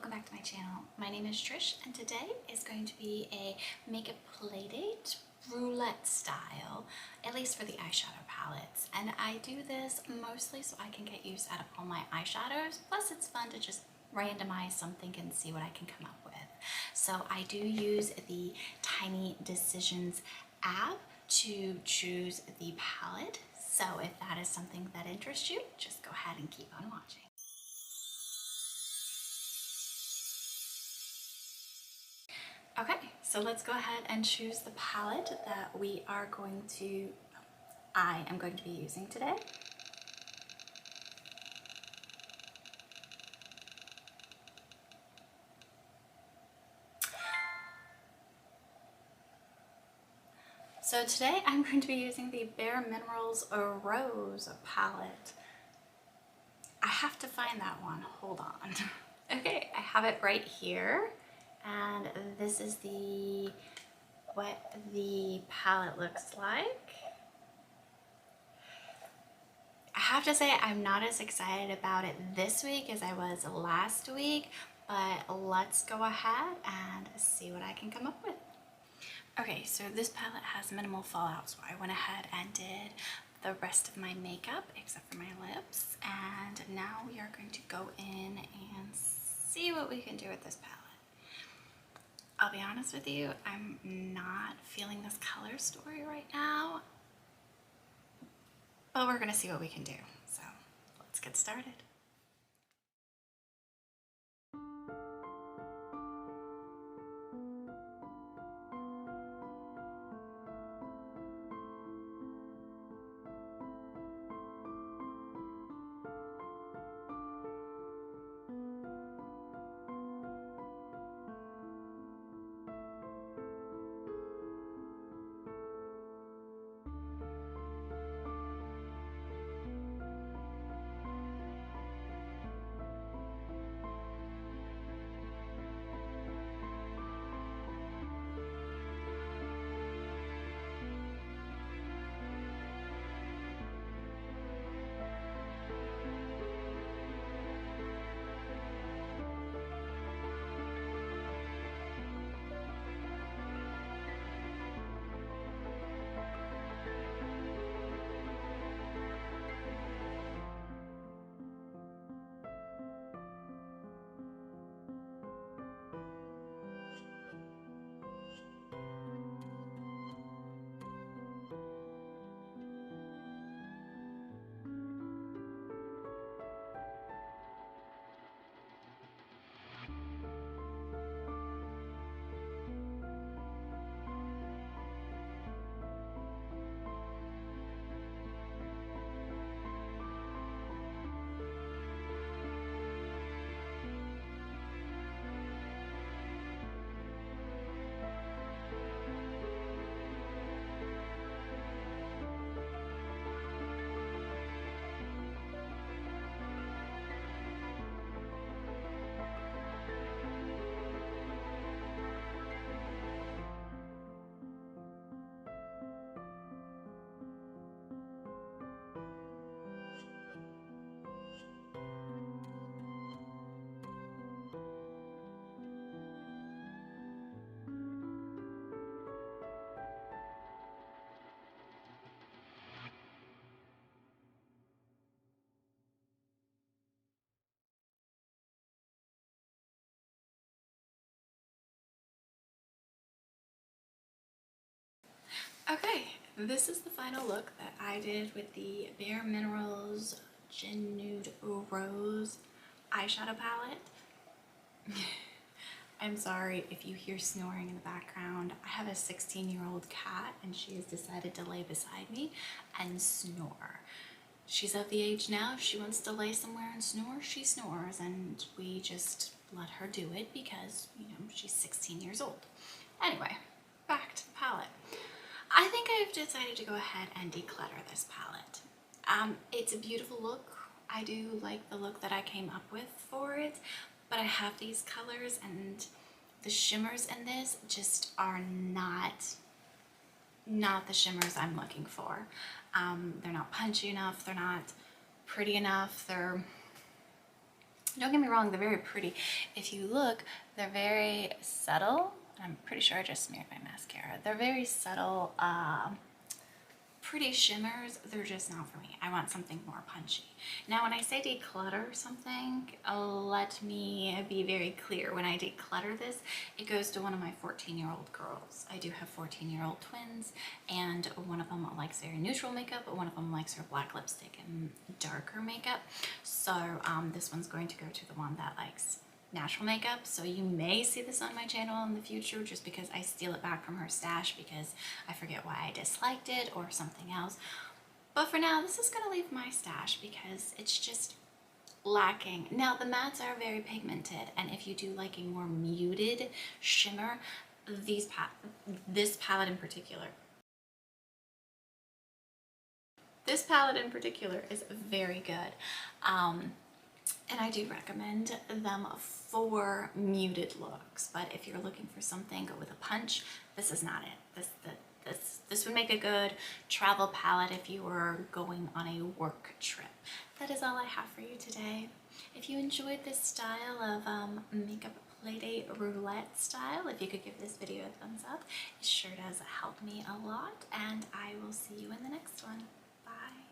welcome back to my channel. My name is Trish and today is going to be a makeup playdate roulette style, at least for the eyeshadow palettes. And I do this mostly so I can get use out of all my eyeshadows, plus it's fun to just randomize something and see what I can come up with. So I do use the Tiny Decisions app to choose the palette. So if that is something that interests you, just go ahead and keep on watching. Okay, so let's go ahead and choose the palette that I am going to be using today. So today I'm going to be using the Bare Minerals Rose palette. I have to find that one, hold on. Okay, I have it right here. And this is what the palette looks like. I have to say I'm not as excited about it this week as I was last week, but let's go ahead and see what I can come up with. Okay, so this palette has minimal fallout, so I went ahead and did the rest of my makeup except for my lips, and now we are going to go in and see what we can do with this palette. I'll be honest with you, I'm not feeling this color story right now, but we're gonna see what we can do. So let's get started. Okay, this is the final look that I did with the Bare Minerals Gin Nude Rose eyeshadow palette. I'm sorry if you hear snoring in the background. I have a 16-year-old cat and she has decided to lay beside me and snore. She's of the age now, if she wants to lay somewhere and snore, she snores, and we just let her do it because, you know, she's 16 years old. Anyway, back to the palette. I think I've decided to go ahead and declutter this palette. It's a beautiful look. I do like the look that I came up with for it, but I have these colors and the shimmers in this just are not the shimmers I'm looking for. They're not punchy enough, they're not pretty enough, they're Don't get me wrong, they're very pretty. If you look, they're very subtle. I'm pretty sure I just smeared my mascara. They're very subtle, pretty shimmers. They're just not for me. I want something more punchy. Now, when I say declutter something, let me be very clear. When I declutter this, it goes to one of my 14-year-old girls. I do have 14-year-old twins, and one of them likes very neutral makeup, but one of them likes her black lipstick and darker makeup. So this one's going to go to the one that likes natural makeup. So you may see this on my channel in the future just because I steal it back from her stash because I forget why I disliked it or something else. But for now, this is going to leave my stash because it's just lacking. Now, the mattes are very pigmented, and if you do like a more muted shimmer, this palette in particular is very good. And I do recommend them for muted looks, but if you're looking for something with a punch, this is not it. This would make a good travel palette if you were going on a work trip. That is all I have for you today. If you enjoyed this style of makeup Playdate roulette style, if you could give this video a thumbs up, it sure does help me a lot, and I will see you in the next one. Bye.